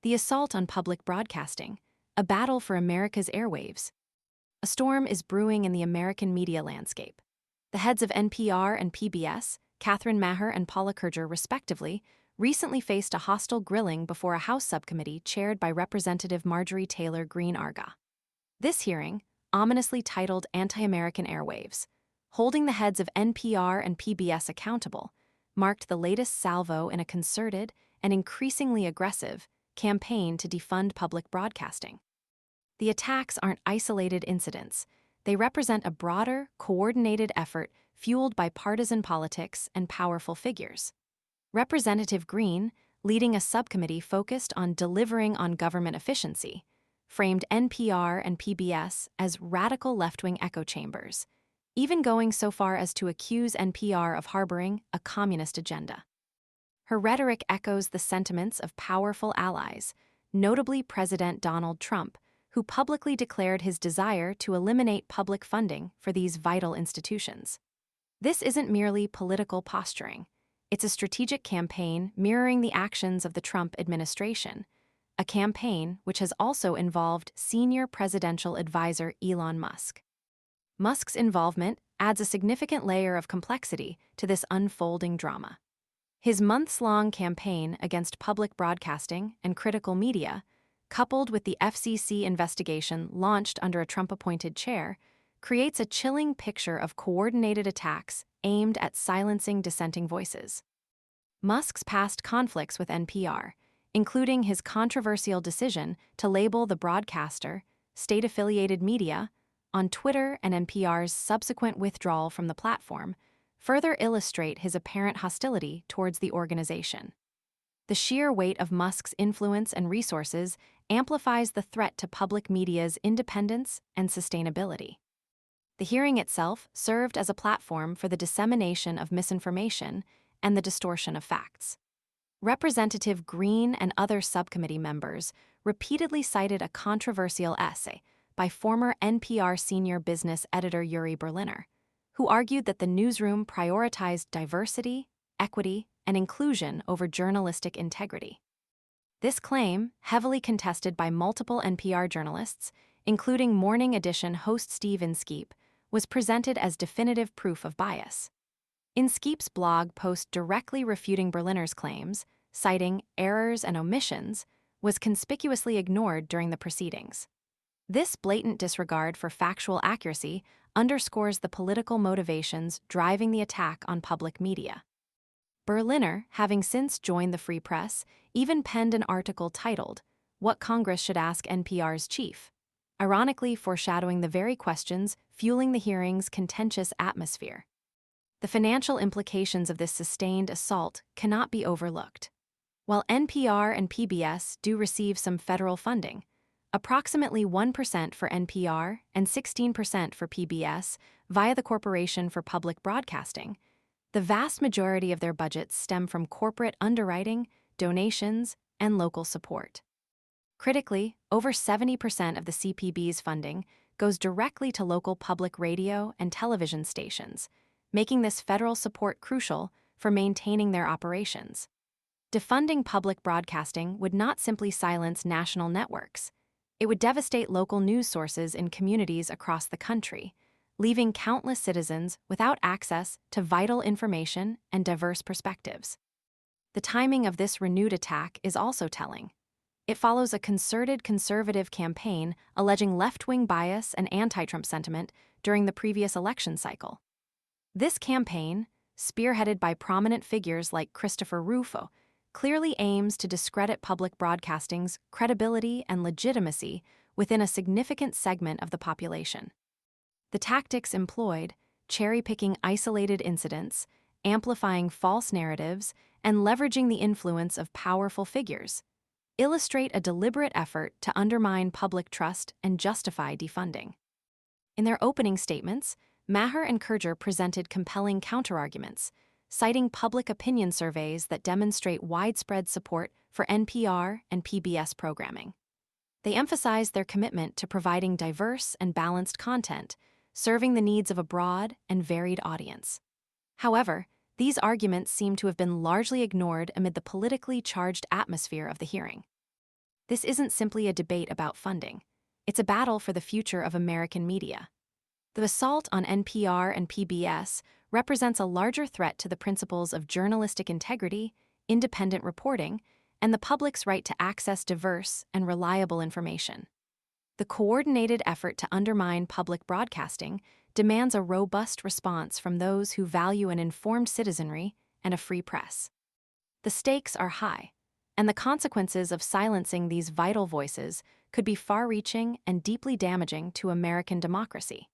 The assault on public broadcasting, a battle for America's airwaves. A storm is brewing in the American media landscape. The heads of NPR and PBS, Catherine Maher and Paula Kerger respectively, recently faced a hostile grilling before a House subcommittee chaired by Representative Marjorie Taylor Greene. This hearing, ominously titled Anti-American Airwaves, holding the heads of NPR and PBS accountable, marked the latest salvo in a concerted and increasingly aggressive campaign to defund public broadcasting. The attacks aren't isolated incidents. They represent a broader, coordinated effort fueled by partisan politics and powerful figures. Representative Greene, leading a subcommittee focused on delivering on government efficiency, framed NPR and PBS as radical left-wing echo chambers, even going so far as to accuse NPR of harboring a communist agenda. Her rhetoric echoes the sentiments of powerful allies, notably President Donald Trump, who publicly declared his desire to eliminate public funding for these vital institutions. This isn't merely political posturing. It's a strategic campaign mirroring the actions of the Trump administration, a campaign which has also involved senior presidential advisor Elon Musk. Musk's involvement adds a significant layer of complexity to this unfolding drama. His months-long campaign against public broadcasting and critical media, coupled with the FCC investigation launched under a Trump-appointed chair, creates a chilling picture of coordinated attacks aimed at silencing dissenting voices. Musk's past conflicts with NPR, including his controversial decision to label the broadcaster state-affiliated media on Twitter and NPR's subsequent withdrawal from the platform, further illustrate his apparent hostility towards the organization. The sheer weight of Musk's influence and resources amplifies the threat to public media's independence and sustainability. The hearing itself served as a platform for the dissemination of misinformation and the distortion of facts. Representative Greene and other subcommittee members repeatedly cited a controversial essay by former NPR senior business editor Uri Berliner, who argued that the newsroom prioritized diversity, equity, and inclusion over journalistic integrity. This claim, heavily contested by multiple NPR journalists, including Morning Edition host Steve Inskeep, was presented as definitive proof of bias. Inskeep's blog post directly refuting Berliner's claims, citing errors and omissions, was conspicuously ignored during the proceedings. This blatant disregard for factual accuracy underscores the political motivations driving the attack on public media. Berliner, having since joined the Free Press, even penned an article titled, "What Congress Should Ask NPR's Chief," ironically foreshadowing the very questions fueling the hearing's contentious atmosphere. The financial implications of this sustained assault cannot be overlooked. While NPR and PBS do receive some federal funding, approximately 1% for NPR and 16% for PBS via the Corporation for Public Broadcasting, the vast majority of their budgets stem from corporate underwriting, donations, and local support. Critically, over 70% of the CPB's funding goes directly to local public radio and television stations, making this federal support crucial for maintaining their operations. Defunding public broadcasting would not simply silence national networks. It would devastate local news sources in communities across the country, leaving countless citizens without access to vital information and diverse perspectives. The timing of this renewed attack is also telling. It follows a concerted conservative campaign alleging left-wing bias and anti-Trump sentiment during the previous election cycle. This campaign, spearheaded by prominent figures like Christopher Rufo, clearly aims to discredit public broadcasting's credibility and legitimacy within a significant segment of the population. The tactics employed, cherry-picking isolated incidents, amplifying false narratives, and leveraging the influence of powerful figures, illustrate a deliberate effort to undermine public trust and justify defunding. In their opening statements, Maher and Kerger presented compelling counterarguments, citing public opinion surveys that demonstrate widespread support for NPR and PBS programming. They emphasized their commitment to providing diverse and balanced content, serving the needs of a broad and varied audience. However, these arguments seem to have been largely ignored amid the politically charged atmosphere of the hearing. This isn't simply a debate about funding. It's a battle for the future of American media. The assault on NPR and PBS represents a larger threat to the principles of journalistic integrity, independent reporting, and the public's right to access diverse and reliable information. The coordinated effort to undermine public broadcasting demands a robust response from those who value an informed citizenry and a free press. The stakes are high, and the consequences of silencing these vital voices could be far-reaching and deeply damaging to American democracy.